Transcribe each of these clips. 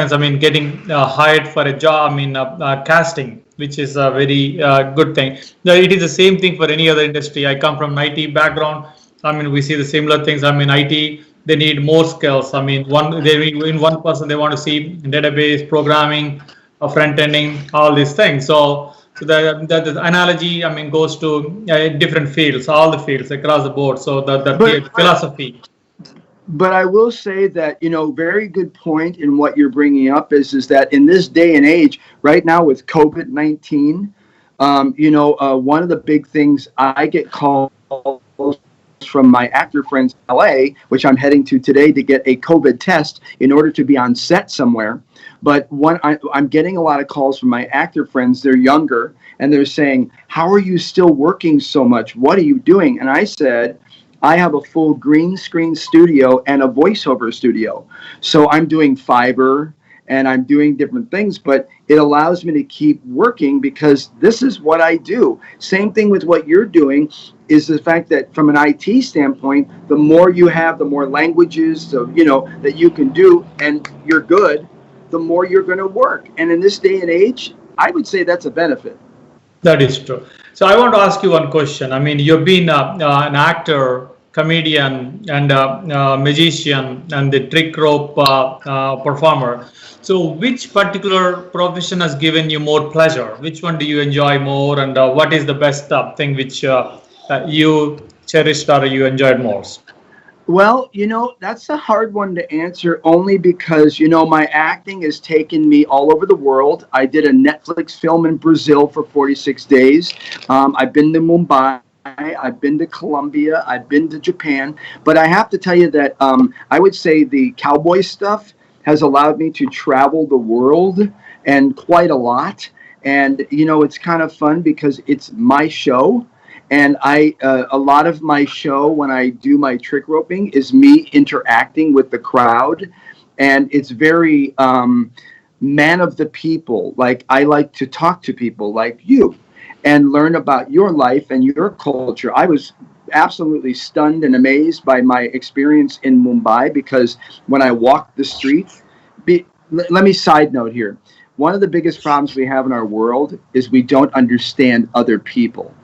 I mean, getting hired for a job, I mean, casting, which is a very good thing. Now, it is the same thing for any other industry. I come from an IT background. I mean, we see the similar things. I mean, IT, they need more skills. I mean, in one person, they want to see database programming, front ending, all these things. So the analogy, I mean, goes to different fields, all the fields across the board. So But the philosophy. I will say that, very good point in what you're bringing up is that in this day and age, right now with COVID-19, one of the big things I get calls from my actor friends in LA, which I'm heading to today to get a COVID test in order to be on set somewhere. But I'm getting a lot of calls from my actor friends. They're younger and they're saying, "How are you still working so much? What are you doing?" And I said, I have a full green screen studio and a voiceover studio. So I'm doing fiber and I'm doing different things, but it allows me to keep working because this is what I do. Same thing with what you're doing is the fact that from an IT standpoint, the more you have, the more languages, so, that you can do and you're good, the more you're going to work. And in this day and age, I would say that's a benefit. That is true. So I want to ask you one question. I mean, you've been an actor, comedian, and magician, and the trick rope performer. So which particular profession has given you more pleasure? Which one do you enjoy more, and what is the best thing which you cherished or you enjoyed most? Well, that's a hard one to answer only because, my acting has taken me all over the world. I did a Netflix film in Brazil for 46 days. I've been to Mumbai. I've been to Colombia. I've been to Japan. But I have to tell you that I would say the cowboy stuff has allowed me to travel the world and quite a lot. And, it's kind of fun because it's my show. And a lot of my show when I do my trick roping is me interacting with the crowd, and it's very man of the people. Like I like to talk to people like you, and learn about your life and your culture. I was absolutely stunned and amazed by my experience in Mumbai because when I walked the streets, let me side note here. One of the biggest problems we have in our world is we don't understand other people.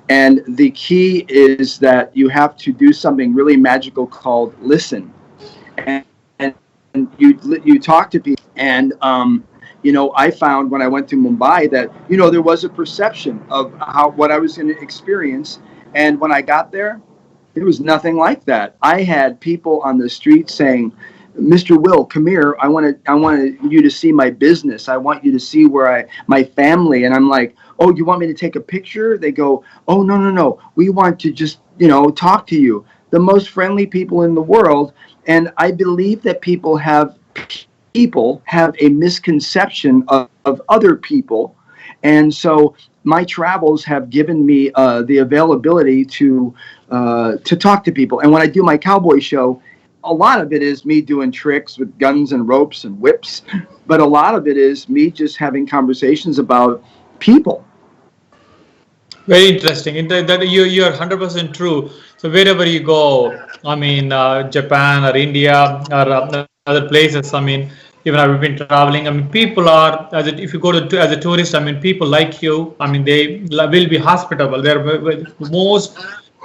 And the key is that you have to do something really magical called listen. And, and you talk to people. And, I found when I went to Mumbai that, there was a perception of what I was going to experience. And when I got there, it was nothing like that. I had people on the street saying, "Mr. Will, come here. I want you to see my business. I want you to see my family." And I'm like, "Oh, you want me to take a picture?" They go, "Oh, no, no, no. We want to just, talk to you." The most friendly people in the world. And I believe that people have a misconception of other people. And so my travels have given me the availability to talk to people. And when I do my cowboy show, a lot of it is me doing tricks with guns and ropes and whips, but a lot of it is me just having conversations about people. Very interesting. That you're 100% true. So wherever you go, I mean, Japan or India or other places, I mean, even I've been traveling. I mean, people are if you go as a tourist, I mean, people like you. I mean, they will be hospitable. Most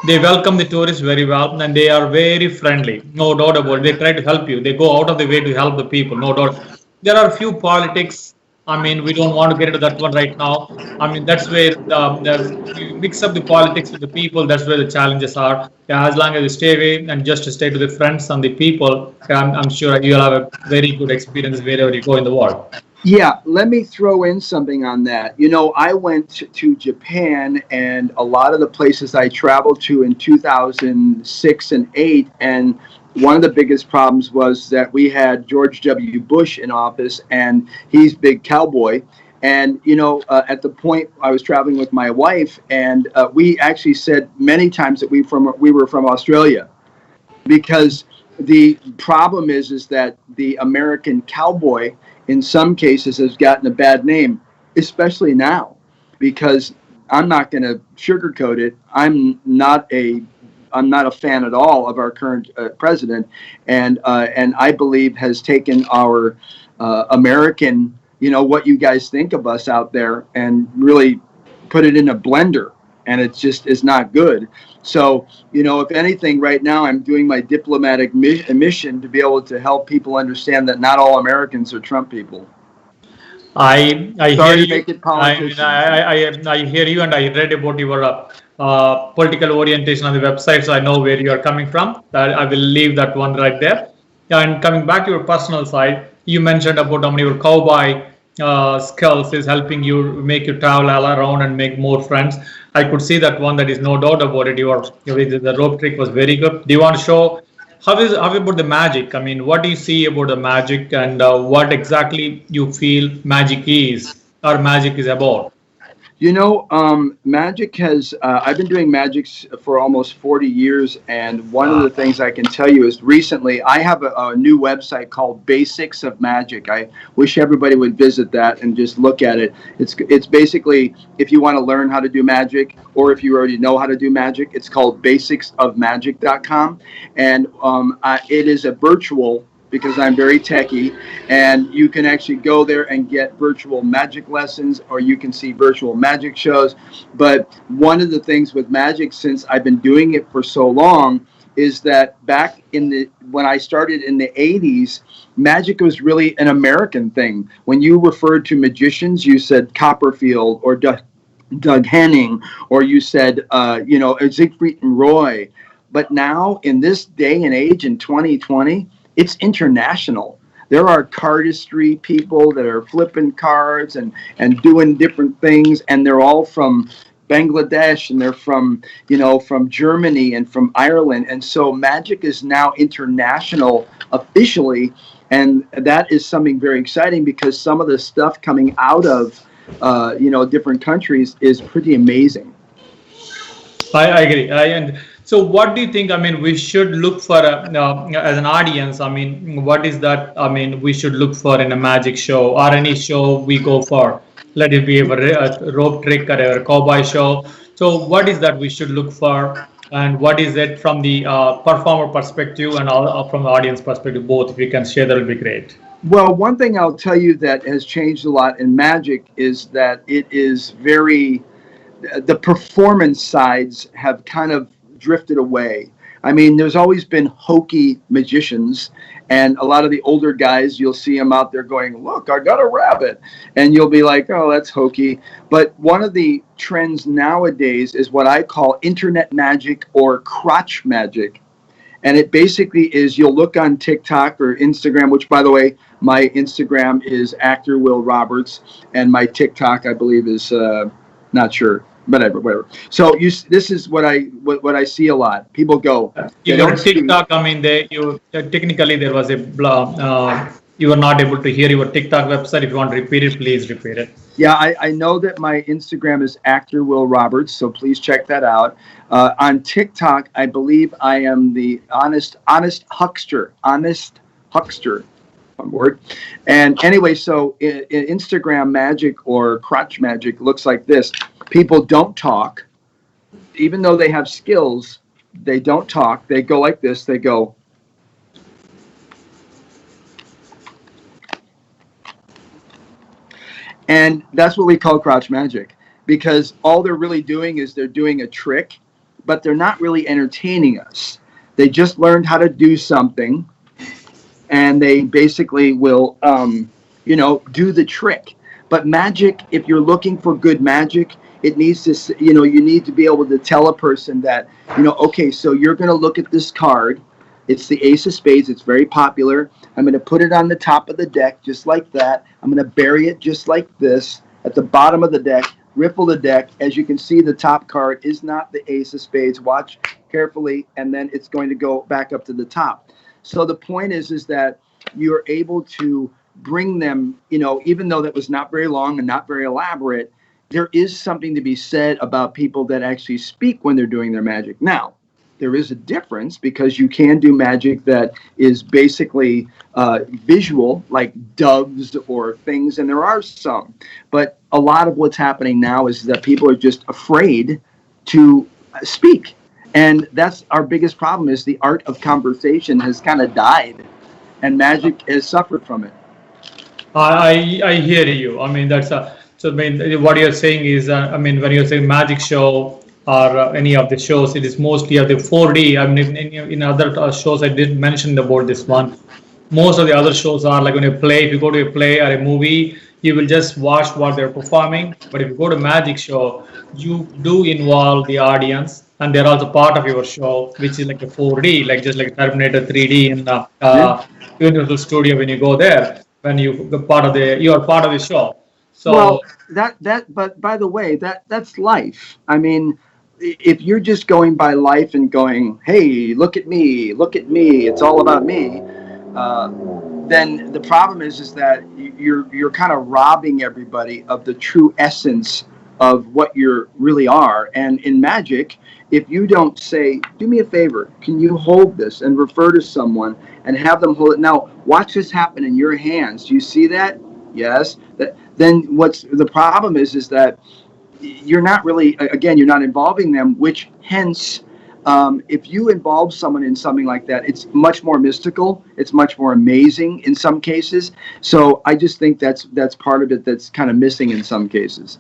they welcome the tourists very well, and they are very friendly. No doubt about it. They try to help you. They go out of the way to help the people. No doubt. There are a few politics. I mean, we don't want to get into that one right now. I mean, that's where you mix up the politics with the people. That's where the challenges are. Yeah, as long as you stay away and just stay to the friends and the people, I'm sure you'll have a very good experience wherever you go in the world. Yeah, let me throw in something on that. I went to Japan and a lot of the places I traveled to in 2006 and 8, and one of the biggest problems was that we had George W. Bush in office, and he's big cowboy. And, at the point I was traveling with my wife, and we actually said many times that we were from Australia, because the problem is that the American cowboy in some cases has gotten a bad name, especially now, because I'm not going to sugarcoat it. I'm not a fan at all of our current president, and I believe has taken our American, what you guys think of us out there, and really put it in a blender, and it just is not good. So, if anything, right now I'm doing my diplomatic mission to be able to help people understand that not all Americans are Trump people. I hear Sorry to you. make it I mean, politician. I hear you, and I read about your political orientation on the website, so I know where you are coming from. I will leave that one right there. And coming back to your personal side, you mentioned about how many your cowboy skills is helping you make you travel all around and make more friends. I could see that one. That is no doubt about it. The rope trick was very good. Do you want to show? How about the magic? I mean, what do you see about the magic, and what exactly you feel magic is, or magic is about? Magic has, I've been doing magics for almost 40 years. And one of the things I can tell you is recently I have a new website called Basics of Magic. I wish everybody would visit that and just look at it. It's basically, if you want to learn how to do magic, or if you already know how to do magic, it's called basicsofmagic.com. And it is a virtual, because I'm very techie, and you can actually go there and get virtual magic lessons, or you can see virtual magic shows. But one of the things with magic, since I've been doing it for so long, is that back when I started in the 80s, magic was really an American thing. When you referred to magicians, you said Copperfield or Doug Henning, or you said, Siegfried and Roy. But now, in this day and age, in 2020, it's international. There are cardistry people that are flipping cards and doing different things, and they're all from Bangladesh, and they're from Germany and from Ireland. And so magic is now international officially, and that is something very exciting, because some of the stuff coming out of different countries is pretty amazing. I agree. And so, what do you think? I mean, we should look for as an audience. I mean, what is that? I mean, we should look for in a magic show or any show we go for. Let it be a rope trick or a cowboy show. So, what is that we should look for, and what is it from the performer perspective and from the audience perspective? Both, if you can share, that will be great. Well, one thing I'll tell you that has changed a lot in magic is that it is the performance sides have kind of drifted away. I mean, there's always been hokey magicians, and a lot of the older guys, you'll see them out there going, "Look, I got a rabbit," and you'll be like, "Oh, that's hokey." But one of the trends nowadays is what I call internet magic, or crotch magic. And it basically is, you'll look on TikTok or Instagram, which, by the way, my Instagram is actor Will Roberts, and my TikTok, I believe, is not sure. Whatever. So this is what I see a lot. People go. Your TikTok. I mean, technically there was a you were not able to hear your TikTok website. If you want to repeat it, please repeat it. Yeah, I know that my Instagram is actor Will Roberts, so please check that out. On TikTok, I believe I am the honest huckster. Honest huckster. One word. And anyway, so in Instagram magic, or crotch magic, looks like this. People don't talk. Even though they have skills, they don't talk. They go like this. They go. And that's what we call crotch magic, because all they're really doing is they're doing a trick, but they're not really entertaining us. They just learned how to do something, and they basically will, do the trick. But magic, if you're looking for good magic, it needs to, you need to be able to tell a person that, okay, so you're going to look at this card. It's the ace of spades. It's very popular. I'm going to put it on the top of the deck just like that. I'm going to bury it just like this at the bottom of the deck, riffle the deck. As you can see, the top card is not the ace of spades. Watch carefully, and then it's going to go back up to the top. So the point is that you're able to bring them, even though that was not very long and not very elaborate, there is something to be said about people that actually speak when they're doing their magic. Now, there is a difference, because you can do magic that is basically visual, like doves or things, and there are some. But a lot of what's happening now is that people are just afraid to speak. And that's our biggest problem, is the art of conversation has kind of died, and magic has suffered from it. I hear you. I mean, that's a so. I mean, what you're saying is, I mean, when you're saying magic show or any of the shows, it is mostly of the 4D. I mean, in other shows, I did mention about this one. Most of the other shows are like when you play. If you go to a play or a movie, you will just watch what they're performing. But if you go to magic show, you do involve the audience, and they're also part of your show, which is like a 4D, like just like Terminator 3D in the Yeah. Universal Studio when you go there when you are part of the show. Well, So but by the way, that's life. I mean, if you're just going by life and going, "Hey, look at me, it's all about me," uh, then the problem is that you're kind of robbing everybody of the true essence of what you really are. And in magic, if you don't say, "Do me a favor, can you hold this?" and refer to someone and have them hold it. Now, watch this happen in your hands. Do you see that? Yes. Then what's the problem is that you're not really, again, you're not involving them, which hence if you involve someone in something like that, it's much more mystical, it's much more amazing in some cases. So I just think that's part of it that's kind of missing in some cases.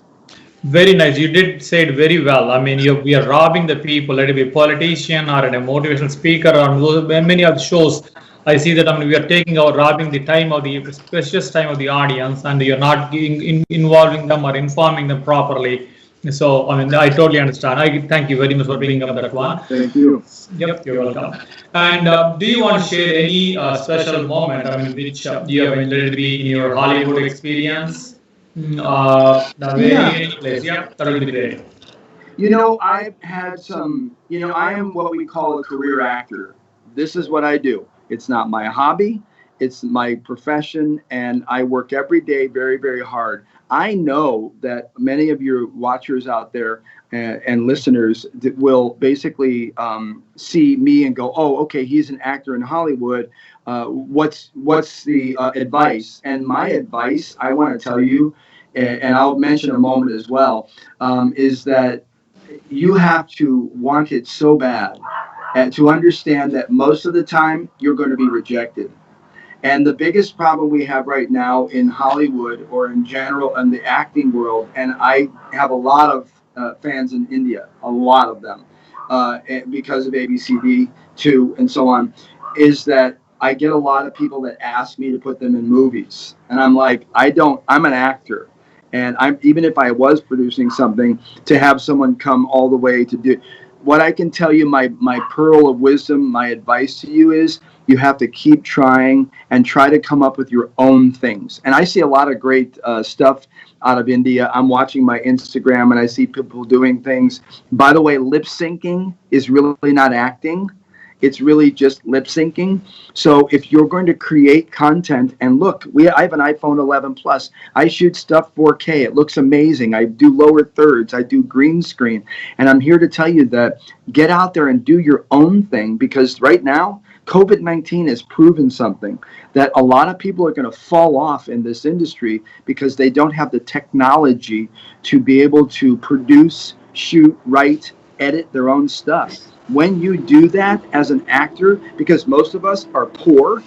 very nice. You did say it very well. I mean, we are robbing the people, let it be a politician or a motivational speaker or many of the shows. I see that I mean we are taking out robbing the time of the precious time of the audience, and you're not involving them or informing them properly. So I mean I totally understand. I thank you very much for bringing up that one. Thank you. Yep, you're welcome. And do you want to share any special moment? I mean, which you have let it be in your Hollywood experience? The Yeah. very any place. Yeah, that will be great. I've had some, I am what we call a career actor. This is what I do. It's not my hobby, it's my profession, and I work every day very, very hard. I know that many of your watchers out there and listeners that will basically see me and go, "Oh, okay, he's an actor in Hollywood. What's the advice?" And my advice, I want to tell you, and I'll mention in a moment as well, is that you have to want it so bad and to understand that most of the time you're going to be rejected. And the biggest problem we have right now in Hollywood or in general in the acting world, and I have a lot of fans in India, a lot of them, because of ABCD too, and so on, is that I get a lot of people that ask me to put them in movies, and I'm like, I don't. I'm an actor, and I'm even if I was producing something, to have someone come all the way to do. What I can tell you, my pearl of wisdom, my advice to you is you have to keep trying and try to come up with your own things. And I see a lot of great stuff out of India. I'm watching my Instagram and I see people doing things. By the way, lip syncing is really not acting. It's really just lip syncing. So if you're going to create content, and look, I have an iPhone 11 Plus. I shoot stuff 4K. It looks amazing. I do lower thirds. I do green screen. And I'm here to tell you that get out there and do your own thing, because right now, COVID-19 has proven something, that a lot of people are going to fall off in this industry because they don't have the technology to be able to produce, shoot, write, edit their own stuff. When you do that as an actor, because most of us are poor,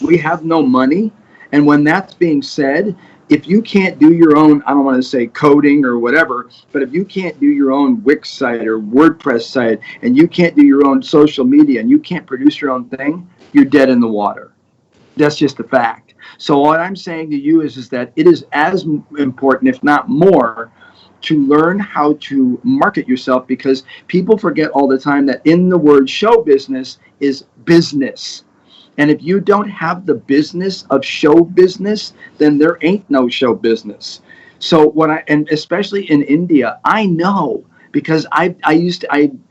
we have no money. And when that's being said, if you can't do your own, I don't want to say coding or whatever, but if you can't do your own Wix site or WordPress site, and you can't do your own social media, and you can't produce your own thing, you're dead in the water. That's just a fact. So what I'm saying to you is that it is as important, if not more, to learn how to market yourself, because people forget all the time that in the word show business is business. And if you don't have the business of show business, then there ain't no show business. So and especially in India, I know, because I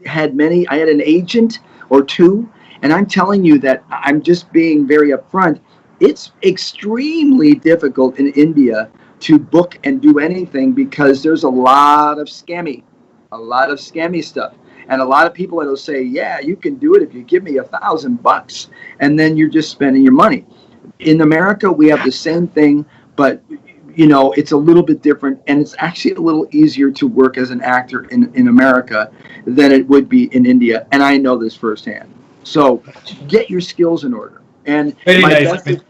had an agent or two, and I'm telling you that I'm just being very upfront. It's extremely difficult in India to book and do anything, because there's a lot of scammy stuff. And a lot of people that'll say, "Yeah, you can do it if you give me $1,000," and then you're just spending your money. In America, we have the same thing, but it's a little bit different, and it's actually a little easier to work as an actor in America than it would be in India, and I know this firsthand. So get your skills in order. And Very my nice. best,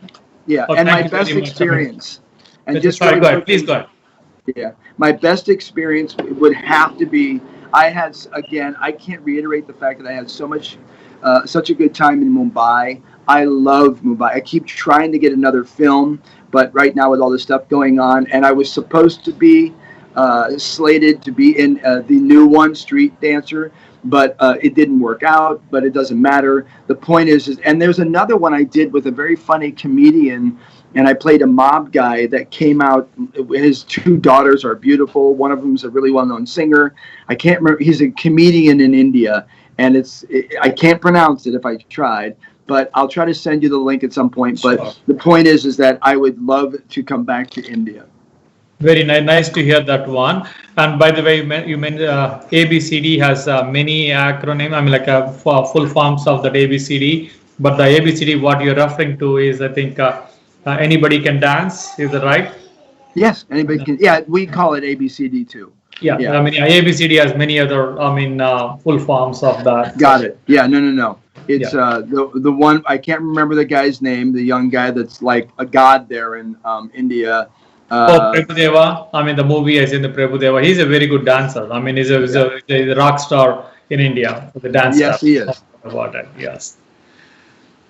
Yeah, Oh, and my thank you best very much. I mean, experience, and just sorry, really go ahead. Please quickly, go ahead. yeah, my best experience would have to be. I had again. I can't reiterate the fact that I had such a good time in Mumbai. I love Mumbai. I keep trying to get another film, but right now with all this stuff going on, and I was supposed to be slated to be in the new one, Street Dancer, but it didn't work out. But it doesn't matter. The point is, and there's another one I did with a very funny comedian, and I played a mob guy that came out. His two daughters are beautiful. One of them is a really well-known singer. I can't remember. He's a comedian in India, and I can't pronounce it if I tried, but I'll try to send you the link at some point. Sure. But the point is that I would love to come back to India. Very nice to hear that one. And by the way, you meant ABCD has many acronym. I mean, like full forms of that ABCD. But the ABCD, what you're referring to is, I think, anybody can dance. Is that right? Yes, anybody can. Yeah, we call it ABCD too. Yeah, Yeah. I mean, ABCD has many other, full forms of that. Got it. Yeah, no. It's Yeah. the one I can't remember the guy's name. The young guy that's like a god there in India. Oh, Prabhudeva. I mean, the movie is in the Prabhudeva. He's a very good dancer. I mean, he's a rock star in India, the dance Yes, star. he is. About it, yes.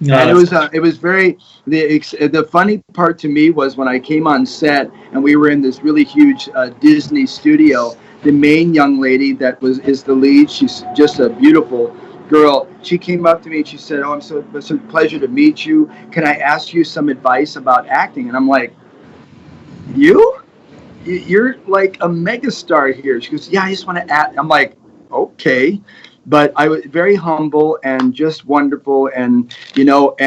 And it was very the funny part to me was when I came on set and we were in this really huge Disney studio. The main young lady that is the lead. She's just a beautiful girl. She came up to me and she said, "Oh, it's a pleasure to meet you. Can I ask you some advice about acting?" And I'm like, You're like a megastar here." She goes, "Yeah, I just want to act." I'm like, "Okay." But I was very humble and just wonderful. And,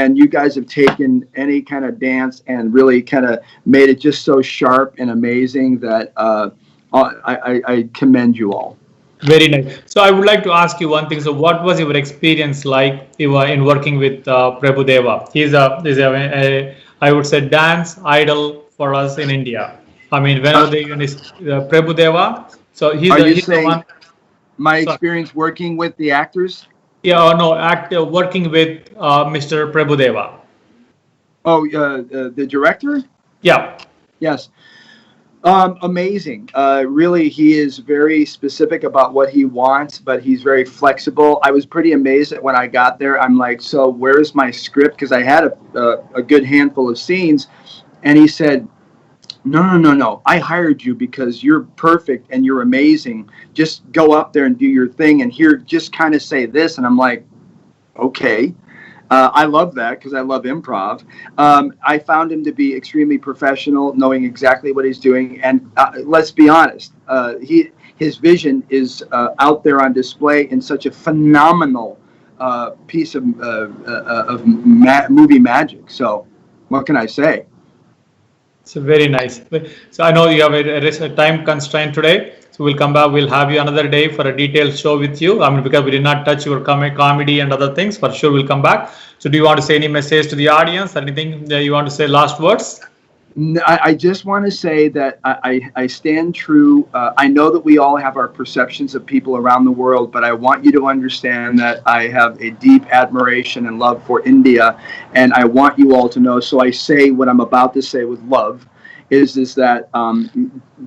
and you guys have taken any kind of dance and really kind of made it just so sharp and amazing that I commend you all. Very nice. So I would like to ask you one thing. So what was your experience like in working with Prabhudeva? He's I would say, dance idol for us in India. I mean, whenever they use Prabhudeva, so he's the one. My Sorry. experience working with the actors? Yeah, or no, working with Mr. Prabhudeva. Oh, the director? Yeah. Yes. Amazing. Really, he is very specific about what he wants, but he's very flexible. I was pretty amazed that when I got there, I'm like, "So where's my script?" Because I had a good handful of scenes, and he said, No. I hired you because you're perfect and you're amazing. Just go up there and do your thing, and here, just kind of say this." And I'm like, "Okay." I love that because I love improv. I found him to be extremely professional, knowing exactly what he's doing. And let's be honest, his vision is out there on display in such a phenomenal piece of movie magic. So what can I say? So very nice. So I know you have a time constraint today. So we'll come back. We'll have you another day for a detailed show with you. I mean, because we did not touch your comedy and other things. For sure, we'll come back. So do you want to say any message to the audience? Anything that you want to say? Last words? I just want to say that I stand true. I know that we all have our perceptions of people around the world, but I want you to understand that I have a deep admiration and love for India, and I want you all to know. So I say what I'm about to say with love, is that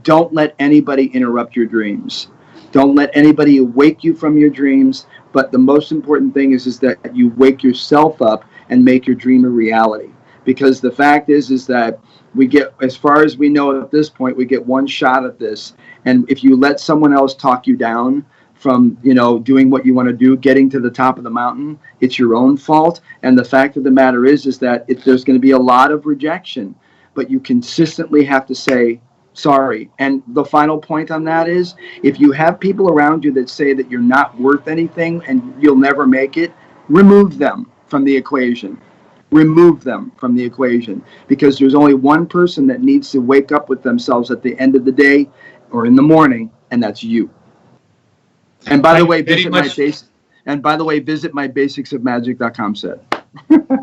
don't let anybody interrupt your dreams. Don't let anybody wake you from your dreams. But the most important thing is that you wake yourself up and make your dream a reality. Because the fact is that we get, as far as we know at this point, we get one shot at this. And if you let someone else talk you down from, doing what you want to do, getting to the top of the mountain, it's your own fault. And the fact of the matter is that there's going to be a lot of rejection, but you consistently have to say sorry. And the final point on that is, if you have people around you that say that you're not worth anything and you'll never make it, remove them from the equation. Remove them from the equation, because there's only one person that needs to wake up with themselves at the end of the day or in the morning, and that's you. And by the way, visit my basicsofmagic.com set.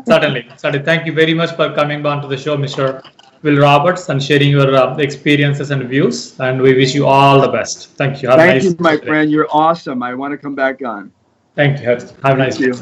Certainly. Thank you very much for coming on to the show, Mr. Will Roberts, and sharing your experiences and views. And we wish you all the best. Thank you. Thank you, my friend. You're awesome. I want to come back on. Thank you. Have a nice day.